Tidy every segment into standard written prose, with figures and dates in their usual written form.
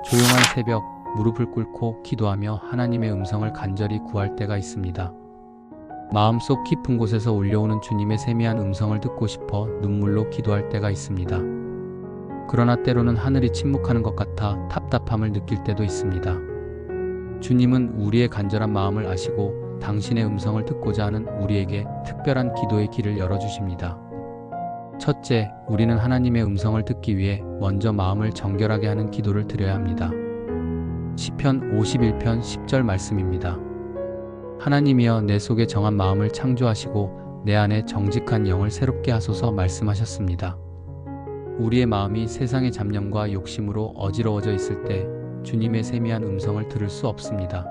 조용한 새벽, 무릎을 꿇고 기도하며 하나님의 음성을 간절히 구할 때가 있습니다. 마음속 깊은 곳에서 울려오는 주님의 세미한 음성을 듣고 싶어 눈물로 기도할 때가 있습니다. 그러나 때로는 하늘이 침묵하는 것 같아 답답함을 느낄 때도 있습니다. 주님은 우리의 간절한 마음을 아시고 당신의 음성을 듣고자 하는 우리에게 특별한 기도의 길을 열어주십니다. 첫째, 우리는 하나님의 음성을 듣기 위해 먼저 마음을 정결하게 하는 기도를 드려야 합니다. 시편 51편 10절 말씀입니다. 하나님이여 내 속에 정한 마음을 창조하시고 내 안에 정직한 영을 새롭게 하소서 말씀하셨습니다. 우리의 마음이 세상의 잡념과 욕심으로 어지러워져 있을 때 주님의 세미한 음성을 들을 수 없습니다.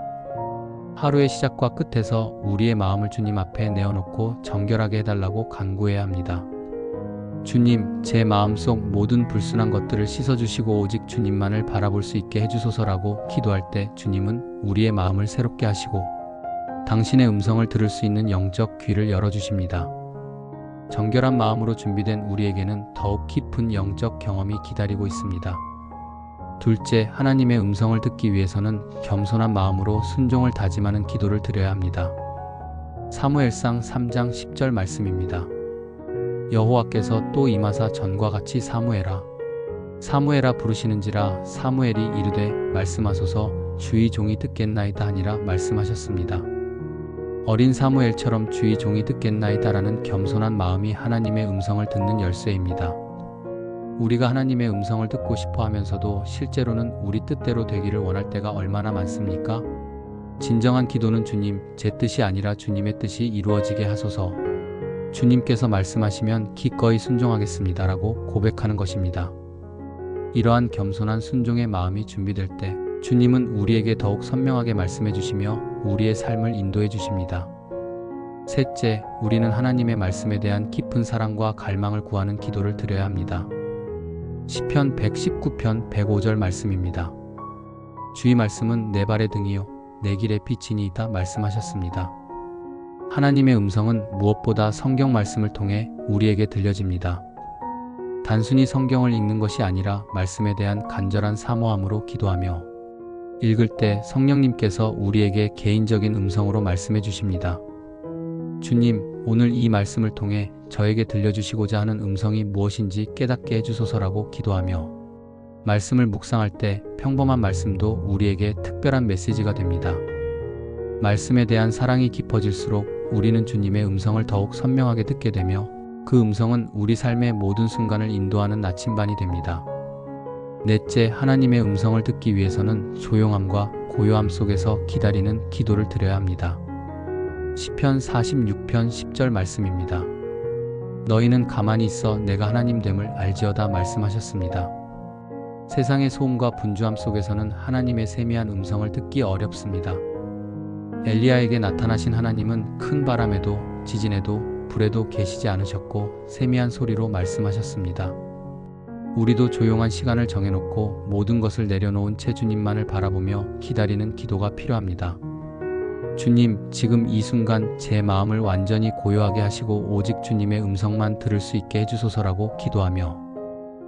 하루의 시작과 끝에서 우리의 마음을 주님 앞에 내어놓고 정결하게 해달라고 간구해야 합니다. 주님, 제 마음속 모든 불순한 것들을 씻어주시고 오직 주님만을 바라볼 수 있게 해주소서라고 기도할 때 주님은 우리의 마음을 새롭게 하시고 당신의 음성을 들을 수 있는 영적 귀를 열어주십니다. 정결한 마음으로 준비된 우리에게는 더욱 깊은 영적 경험이 기다리고 있습니다. 둘째, 하나님의 음성을 듣기 위해서는 겸손한 마음으로 순종을 다짐하는 기도를 드려야 합니다. 사무엘상 3장 10절 말씀입니다. 여호와께서 또 임하사 전과 같이 사무엘아 부르시는지라 사무엘이 이르되 말씀하소서 주의 종이 듣겠나이다 하니라 말씀하셨습니다. 어린 사무엘처럼 주의 종이 듣겠나이다라는 겸손한 마음이 하나님의 음성을 듣는 열쇠입니다. 우리가 하나님의 음성을 듣고 싶어 하면서도 실제로는 우리 뜻대로 되기를 원할 때가 얼마나 많습니까? 진정한 기도는 주님, 제 뜻이 아니라 주님의 뜻이 이루어지게 하소서. 주님께서 말씀하시면 기꺼이 순종하겠습니다 라고 고백하는 것입니다. 이러한 겸손한 순종의 마음이 준비될 때 주님은 우리에게 더욱 선명하게 말씀해 주시며 우리의 삶을 인도해 주십니다. 셋째, 우리는 하나님의 말씀에 대한 깊은 사랑과 갈망을 구하는 기도를 드려야 합니다. 시편 119편 105절 말씀입니다. 주의 말씀은 내 발의 등이요 내 길의 빛이니이다 말씀하셨습니다. 하나님의 음성은 무엇보다 성경 말씀을 통해 우리에게 들려집니다. 단순히 성경을 읽는 것이 아니라 말씀에 대한 간절한 사모함으로 기도하며 읽을 때 성령님께서 우리에게 개인적인 음성으로 말씀해 주십니다. 주님, 오늘 이 말씀을 통해 저에게 들려주시고자 하는 음성이 무엇인지 깨닫게 해주소서라고 기도하며 말씀을 묵상할 때 평범한 말씀도 우리에게 특별한 메시지가 됩니다. 말씀에 대한 사랑이 깊어질수록 우리는 주님의 음성을 더욱 선명하게 듣게 되며 그 음성은 우리 삶의 모든 순간을 인도하는 나침반이 됩니다. 넷째, 하나님의 음성을 듣기 위해서는 조용함과 고요함 속에서 기다리는 기도를 드려야 합니다. 시편 46편 10절 말씀입니다. 너희는 가만히 있어 내가 하나님됨을 알지어다 말씀하셨습니다. 세상의 소음과 분주함 속에서는 하나님의 세미한 음성을 듣기 어렵습니다. 엘리야에게 나타나신 하나님은 큰 바람에도 지진에도 불에도 계시지 않으셨고 세미한 소리로 말씀하셨습니다. 우리도 조용한 시간을 정해놓고 모든 것을 내려놓은 채 주님만을 바라보며 기다리는 기도가 필요합니다. 주님, 지금 이 순간 제 마음을 완전히 고요하게 하시고 오직 주님의 음성만 들을 수 있게 해주소서라고 기도하며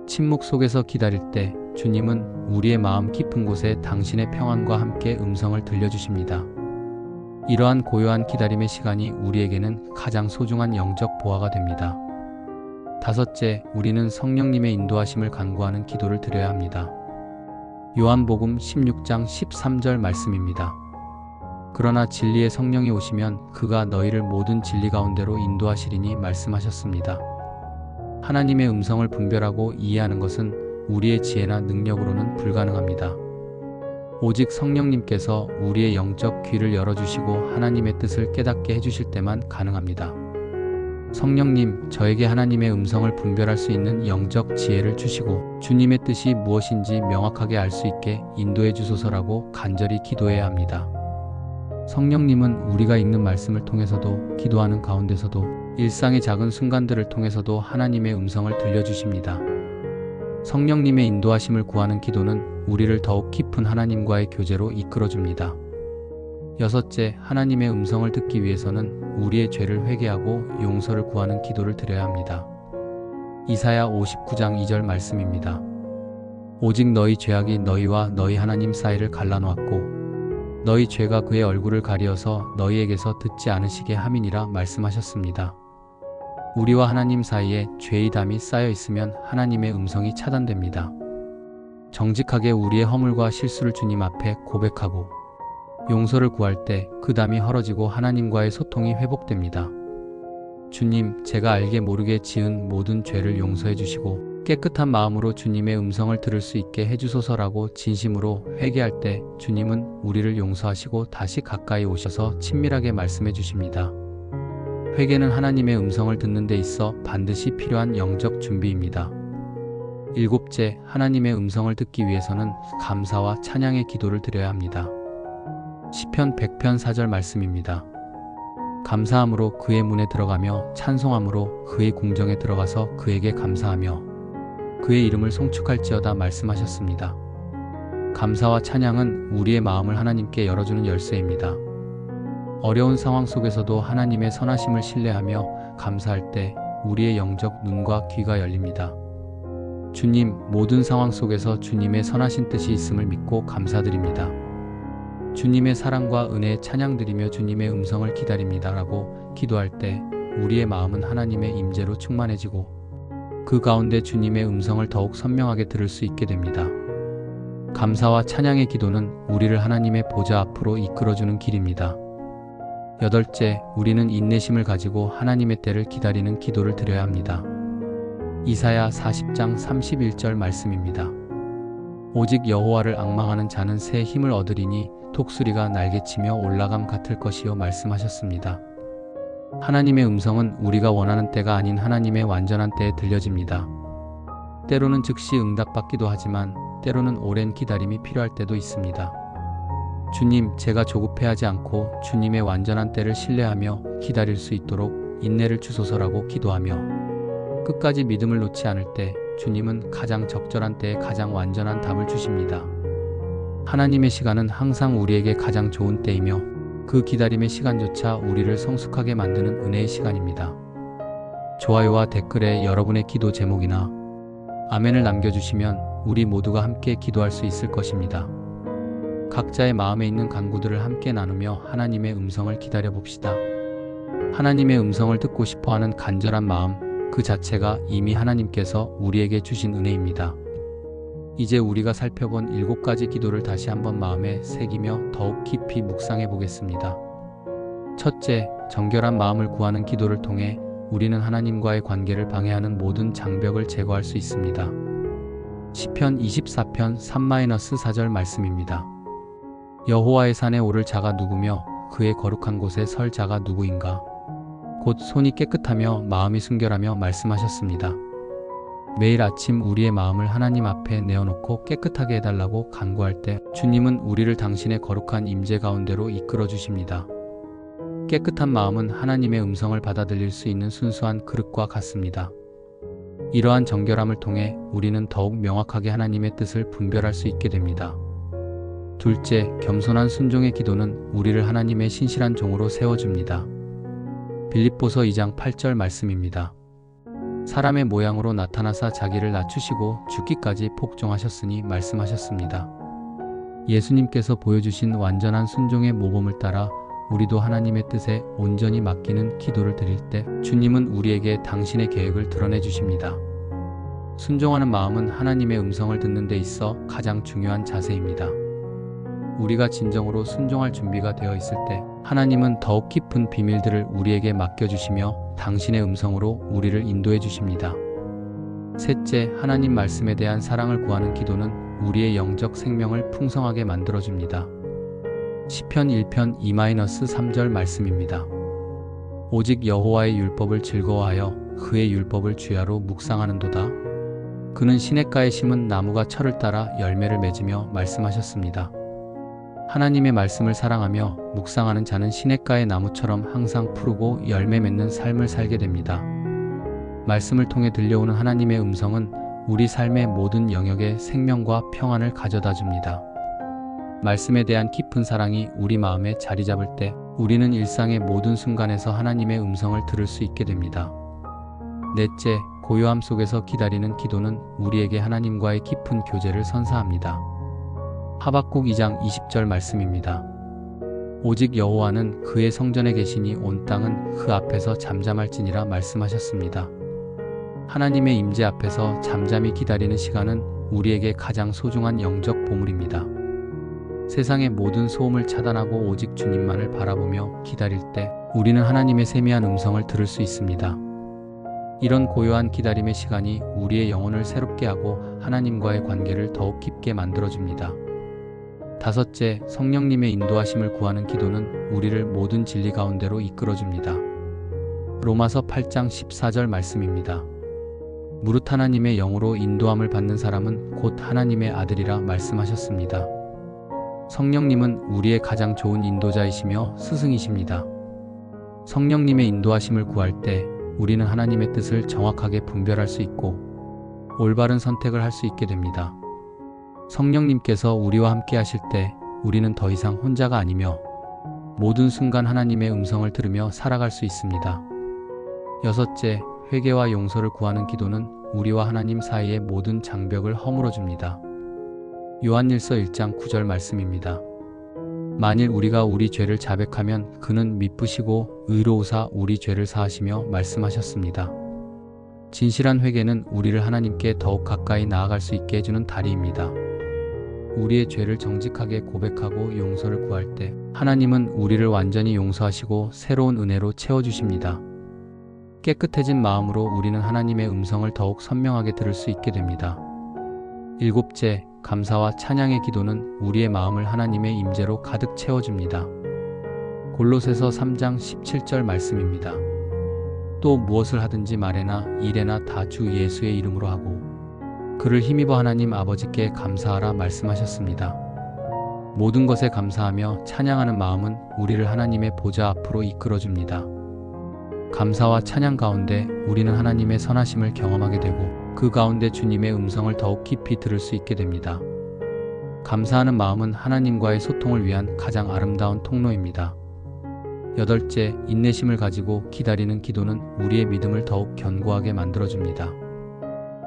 침묵 속에서 기다릴 때 주님은 우리의 마음 깊은 곳에 당신의 평안과 함께 음성을 들려주십니다. 이러한 고요한 기다림의 시간이 우리에게는 가장 소중한 영적 보화가 됩니다. 다섯째, 우리는 성령님의 인도하심을 간구하는 기도를 드려야 합니다. 요한복음 16장 13절 말씀입니다. 그러나 진리의 성령이 오시면 그가 너희를 모든 진리 가운데로 인도하시리니 말씀하셨습니다. 하나님의 음성을 분별하고 이해하는 것은 우리의 지혜나 능력으로는 불가능합니다. 오직 성령님께서 우리의 영적 귀를 열어주시고 하나님의 뜻을 깨닫게 해주실 때만 가능합니다. 성령님, 저에게 하나님의 음성을 분별할 수 있는 영적 지혜를 주시고 주님의 뜻이 무엇인지 명확하게 알 수 있게 인도해 주소서라고 간절히 기도해야 합니다. 성령님은 우리가 읽는 말씀을 통해서도 기도하는 가운데서도 일상의 작은 순간들을 통해서도 하나님의 음성을 들려주십니다. 성령님의 인도하심을 구하는 기도는 우리를 더욱 깊은 하나님과의 교제로 이끌어줍니다. 여섯째, 하나님의 음성을 듣기 위해서는 우리의 죄를 회개하고 용서를 구하는 기도를 드려야 합니다. 이사야 59장 2절 말씀입니다. 오직 너희 죄악이 너희와 너희 하나님 사이를 갈라놓았고 너희 죄가 그의 얼굴을 가리어서 너희에게서 듣지 않으시게 함이니라 말씀하셨습니다. 우리와 하나님 사이에 죄의 담이 쌓여 있으면 하나님의 음성이 차단됩니다. 정직하게 우리의 허물과 실수를 주님 앞에 고백하고 용서를 구할 때 그 담이 헐어지고 하나님과의 소통이 회복됩니다. 주님, 제가 알게 모르게 지은 모든 죄를 용서해 주시고 깨끗한 마음으로 주님의 음성을 들을 수 있게 해주소서라고 진심으로 회개할 때 주님은 우리를 용서하시고 다시 가까이 오셔서 친밀하게 말씀해 주십니다. 회개는 하나님의 음성을 듣는 데 있어 반드시 필요한 영적 준비입니다. 일곱째, 하나님의 음성을 듣기 위해서는 감사와 찬양의 기도를 드려야 합니다. 시편 100편 4절 말씀입니다. 감사함으로 그의 문에 들어가며 찬송함으로 그의 궁정에 들어가서 그에게 감사하며 그의 이름을 송축할지어다 말씀하셨습니다. 감사와 찬양은 우리의 마음을 하나님께 열어주는 열쇠입니다. 어려운 상황 속에서도 하나님의 선하심을 신뢰하며 감사할 때 우리의 영적 눈과 귀가 열립니다. 주님, 모든 상황 속에서 주님의 선하신 뜻이 있음을 믿고 감사드립니다. 주님의 사랑과 은혜에 찬양드리며 주님의 음성을 기다립니다 라고 기도할 때 우리의 마음은 하나님의 임재로 충만해지고 그 가운데 주님의 음성을 더욱 선명하게 들을 수 있게 됩니다. 감사와 찬양의 기도는 우리를 하나님의 보좌 앞으로 이끌어주는 길입니다. 여덟째, 우리는 인내심을 가지고 하나님의 때를 기다리는 기도를 드려야 합니다. 이사야 40장 31절 말씀입니다. 오직 여호와를 앙망하는 자는 새 힘을 얻으리니 독수리가 날개치며 올라감 같을 것이요 말씀하셨습니다. 하나님의 음성은 우리가 원하는 때가 아닌 하나님의 완전한 때에 들려집니다. 때로는 즉시 응답받기도 하지만 때로는 오랜 기다림이 필요할 때도 있습니다. 주님, 제가 조급해하지 않고 주님의 완전한 때를 신뢰하며 기다릴 수 있도록 인내를 주소서라고 기도하며 끝까지 믿음을 놓지 않을 때 주님은 가장 적절한 때에 가장 완전한 답을 주십니다. 하나님의 시간은 항상 우리에게 가장 좋은 때이며 그 기다림의 시간조차 우리를 성숙하게 만드는 은혜의 시간입니다. 좋아요와 댓글에 여러분의 기도 제목이나 아멘을 남겨주시면 우리 모두가 함께 기도할 수 있을 것입니다. 각자의 마음에 있는 간구들을 함께 나누며 하나님의 음성을 기다려봅시다. 하나님의 음성을 듣고 싶어하는 간절한 마음 그 자체가 이미 하나님께서 우리에게 주신 은혜입니다. 이제 우리가 살펴본 7가지 기도를 다시 한번 마음에 새기며 더욱 깊이 묵상해 보겠습니다. 첫째, 정결한 마음을 구하는 기도를 통해 우리는 하나님과의 관계를 방해하는 모든 장벽을 제거할 수 있습니다. 시편 24편 3-4절 말씀입니다. 여호와의 산에 오를 자가 누구며 그의 거룩한 곳에 설 자가 누구인가? 곧 손이 깨끗하며 마음이 순결하며 말씀하셨습니다. 매일 아침 우리의 마음을 하나님 앞에 내어놓고 깨끗하게 해달라고 간구할 때 주님은 우리를 당신의 거룩한 임재 가운데로 이끌어 주십니다. 깨끗한 마음은 하나님의 음성을 받아들일 수 있는 순수한 그릇과 같습니다. 이러한 정결함을 통해 우리는 더욱 명확하게 하나님의 뜻을 분별할 수 있게 됩니다. 둘째, 겸손한 순종의 기도는 우리를 하나님의 신실한 종으로 세워줍니다. 빌립보서 2장 8절 말씀입니다. 사람의 모양으로 나타나사 자기를 낮추시고 죽기까지 복종하셨으니 말씀하셨습니다. 예수님께서 보여주신 완전한 순종의 모범을 따라 우리도 하나님의 뜻에 온전히 맡기는 기도를 드릴 때 주님은 우리에게 당신의 계획을 드러내 주십니다. 순종하는 마음은 하나님의 음성을 듣는 데 있어 가장 중요한 자세입니다. 우리가 진정으로 순종할 준비가 되어 있을 때 하나님은 더욱 깊은 비밀들을 우리에게 맡겨주시며 당신의 음성으로 우리를 인도해 주십니다. 셋째, 하나님 말씀에 대한 사랑을 구하는 기도는 우리의 영적 생명을 풍성하게 만들어줍니다. 시편 1편 2-3절 말씀입니다. 오직 여호와의 율법을 즐거워하여 그의 율법을 주야로 묵상하는도다. 그는 시냇가에 심은 나무가 철을 따라 열매를 맺으며 말씀하셨습니다. 하나님의 말씀을 사랑하며 묵상하는 자는 시냇가의 나무처럼 항상 푸르고 열매 맺는 삶을 살게 됩니다. 말씀을 통해 들려오는 하나님의 음성은 우리 삶의 모든 영역에 생명과 평안을 가져다 줍니다. 말씀에 대한 깊은 사랑이 우리 마음에 자리 잡을 때 우리는 일상의 모든 순간에서 하나님의 음성을 들을 수 있게 됩니다. 넷째, 고요함 속에서 기다리는 기도는 우리에게 하나님과의 깊은 교제를 선사합니다. 하박국 2장 20절 말씀입니다. 오직 여호와는 그의 성전에 계시니 온 땅은 그 앞에서 잠잠할지니라 말씀하셨습니다. 하나님의 임재 앞에서 잠잠히 기다리는 시간은 우리에게 가장 소중한 영적 보물입니다. 세상의 모든 소음을 차단하고 오직 주님만을 바라보며 기다릴 때 우리는 하나님의 세미한 음성을 들을 수 있습니다. 이런 고요한 기다림의 시간이 우리의 영혼을 새롭게 하고 하나님과의 관계를 더욱 깊게 만들어줍니다. 다섯째, 성령님의 인도하심을 구하는 기도는 우리를 모든 진리 가운데로 이끌어줍니다. 로마서 8장 14절 말씀입니다. 무릇 하나님의 영으로 인도함을 받는 사람은 곧 하나님의 아들이라 말씀하셨습니다. 성령님은 우리의 가장 좋은 인도자이시며 스승이십니다. 성령님의 인도하심을 구할 때 우리는 하나님의 뜻을 정확하게 분별할 수 있고 올바른 선택을 할 수 있게 됩니다. 성령님께서 우리와 함께 하실 때 우리는 더 이상 혼자가 아니며 모든 순간 하나님의 음성을 들으며 살아갈 수 있습니다. 여섯째, 회개와 용서를 구하는 기도는 우리와 하나님 사이의 모든 장벽을 허물어줍니다. 요한일서 1장 9절 말씀입니다. 만일 우리가 우리 죄를 자백하면 그는 미쁘시고 의로우사 우리 죄를 사하시며 말씀하셨습니다. 진실한 회개는 우리를 하나님께 더욱 가까이 나아갈 수 있게 해주는 다리입니다. 우리의 죄를 정직하게 고백하고 용서를 구할 때 하나님은 우리를 완전히 용서하시고 새로운 은혜로 채워주십니다. 깨끗해진 마음으로 우리는 하나님의 음성을 더욱 선명하게 들을 수 있게 됩니다. 일곱째, 감사와 찬양의 기도는 우리의 마음을 하나님의 임재로 가득 채워줍니다. 골로새서 3장 17절 말씀입니다. 또 무엇을 하든지 말에나 일에나 다 주 예수의 이름으로 하고 그를 힘입어 하나님 아버지께 감사하라 말씀하셨습니다. 모든 것에 감사하며 찬양하는 마음은 우리를 하나님의 보좌 앞으로 이끌어줍니다. 감사와 찬양 가운데 우리는 하나님의 선하심을 경험하게 되고 그 가운데 주님의 음성을 더욱 깊이 들을 수 있게 됩니다. 감사하는 마음은 하나님과의 소통을 위한 가장 아름다운 통로입니다. 여덟째, 인내심을 가지고 기다리는 기도는 우리의 믿음을 더욱 견고하게 만들어줍니다.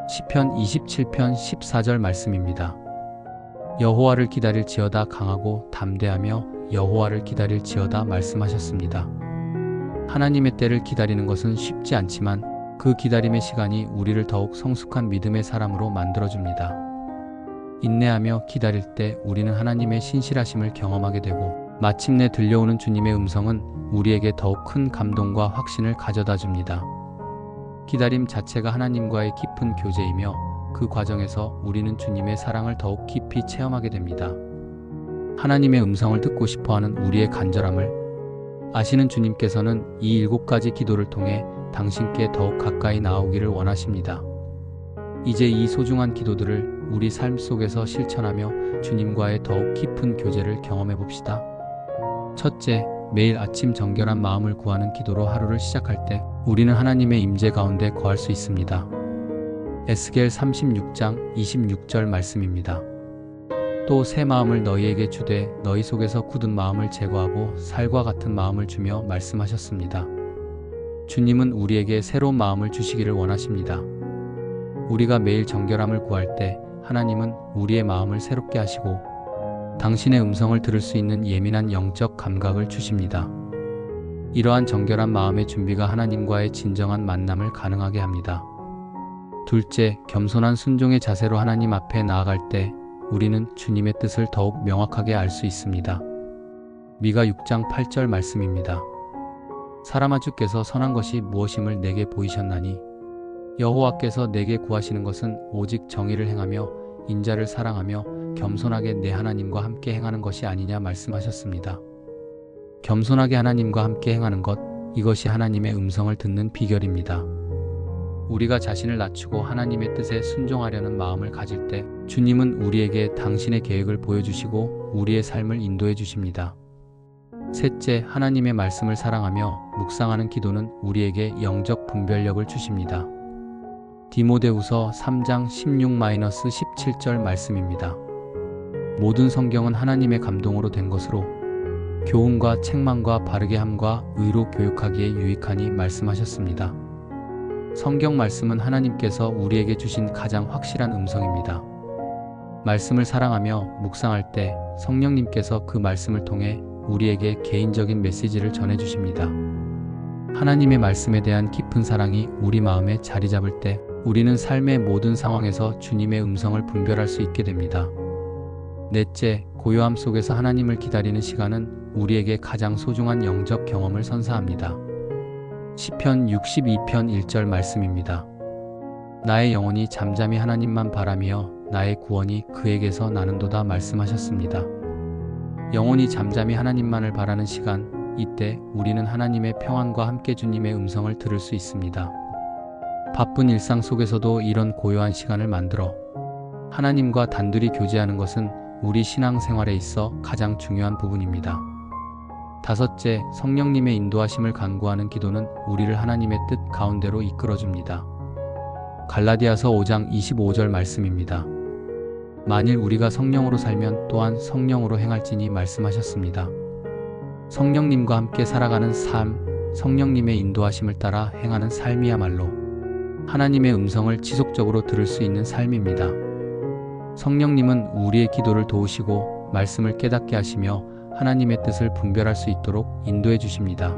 시편 27편 14절 말씀입니다. 여호와를 기다릴지어다 강하고 담대하며 여호와를 기다릴지어다 말씀하셨습니다. 하나님의 때를 기다리는 것은 쉽지 않지만 그 기다림의 시간이 우리를 더욱 성숙한 믿음의 사람으로 만들어줍니다. 인내하며 기다릴 때 우리는 하나님의 신실하심을 경험하게 되고 마침내 들려오는 주님의 음성은 우리에게 더욱 큰 감동과 확신을 가져다 줍니다. 기다림 자체가 하나님과의 깊은 교제이며 그 과정에서 우리는 주님의 사랑을 더욱 깊이 체험하게 됩니다. 하나님의 음성을 듣고 싶어하는 우리의 간절함을 아시는 주님께서는 이 7가지 기도를 통해 당신께 더욱 가까이 나오기를 원하십니다. 이제 이 소중한 기도들을 우리 삶 속에서 실천하며 주님과의 더욱 깊은 교제를 경험해 봅시다. 첫째, 매일 아침 정결한 마음을 구하는 기도로 하루를 시작할 때 우리는 하나님의 임재 가운데 거할 수 있습니다. 에스겔 36장 26절 말씀입니다. 또 새 마음을 너희에게 주되 너희 속에서 굳은 마음을 제거하고 살과 같은 마음을 주며 말씀하셨습니다. 주님은 우리에게 새로운 마음을 주시기를 원하십니다. 우리가 매일 정결함을 구할 때 하나님은 우리의 마음을 새롭게 하시고 당신의 음성을 들을 수 있는 예민한 영적 감각을 주십니다. 이러한 정결한 마음의 준비가 하나님과의 진정한 만남을 가능하게 합니다. 둘째, 겸손한 순종의 자세로 하나님 앞에 나아갈 때 우리는 주님의 뜻을 더욱 명확하게 알 수 있습니다. 미가 6장 8절 말씀입니다. 사람아 주께서 선한 것이 무엇임을 내게 보이셨나니 여호와께서 내게 구하시는 것은 오직 정의를 행하며 인자를 사랑하며 겸손하게 내 하나님과 함께 행하는 것이 아니냐 말씀하셨습니다. 겸손하게 하나님과 함께 행하는 것, 이것이 하나님의 음성을 듣는 비결입니다. 우리가 자신을 낮추고 하나님의 뜻에 순종하려는 마음을 가질 때 주님은 우리에게 당신의 계획을 보여주시고 우리의 삶을 인도해 주십니다. 셋째, 하나님의 말씀을 사랑하며 묵상하는 기도는 우리에게 영적 분별력을 주십니다. 디모데후서 3장 16-17절 말씀입니다. 모든 성경은 하나님의 감동으로 된 것으로 교훈과 책망과 바르게 함과 의로 교육하기에 유익하니 말씀하셨습니다. 성경 말씀은 하나님께서 우리에게 주신 가장 확실한 음성입니다. 말씀을 사랑하며 묵상할 때 성령님께서 그 말씀을 통해 우리에게 개인적인 메시지를 전해주십니다. 하나님의 말씀에 대한 깊은 사랑이 우리 마음에 자리 잡을 때 우리는 삶의 모든 상황에서 주님의 음성을 분별할 수 있게 됩니다. 넷째, 고요함 속에서 하나님을 기다리는 시간은 우리에게 가장 소중한 영적 경험을 선사합니다. 시편 62편 1절 말씀입니다. 나의 영혼이 잠잠히 하나님만 바라며 나의 구원이 그에게서 나는도다 말씀하셨습니다. 영혼이 잠잠히 하나님만을 바라는 시간, 이때 우리는 하나님의 평안과 함께 주님의 음성을 들을 수 있습니다. 바쁜 일상 속에서도 이런 고요한 시간을 만들어 하나님과 단둘이 교제하는 것은 우리 신앙생활에 있어 가장 중요한 부분입니다. 다섯째, 성령님의 인도하심을 간구하는 기도는 우리를 하나님의 뜻 가운데로 이끌어줍니다. 갈라디아서 5장 25절 말씀입니다. 만일 우리가 성령으로 살면 또한 성령으로 행할지니 말씀하셨습니다. 성령님과 함께 살아가는 삶, 성령님의 인도하심을 따라 행하는 삶이야말로 하나님의 음성을 지속적으로 들을 수 있는 삶입니다. 성령님은 우리의 기도를 도우시고 말씀을 깨닫게 하시며 하나님의 뜻을 분별할 수 있도록 인도해 주십니다.